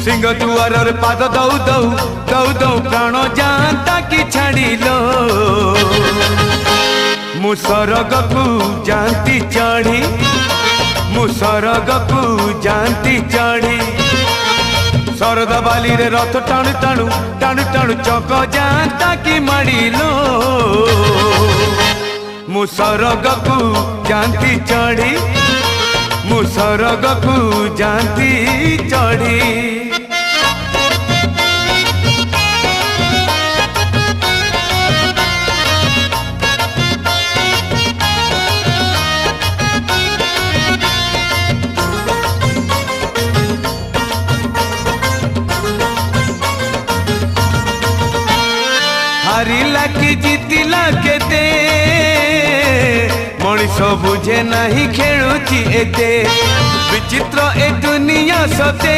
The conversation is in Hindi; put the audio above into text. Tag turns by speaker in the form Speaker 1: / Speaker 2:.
Speaker 1: सिंह दुआर पाद दौ दौ दौ दौ प्राण जाता कि छाड़िलो मु सरग को जानती चढ़ी मु सरग को जानती चढ़ी शरद बाली रे रथ टाणु टाणु टाणु टाणु चक जाता कि माड़िलो मु सरग को जानती चढ़ी मु सरग को जानती चढ़ी हारिला कि जीतिला केते मनीष बुझे नहीं खेलुची एते विचित्र ए दुनिया सते।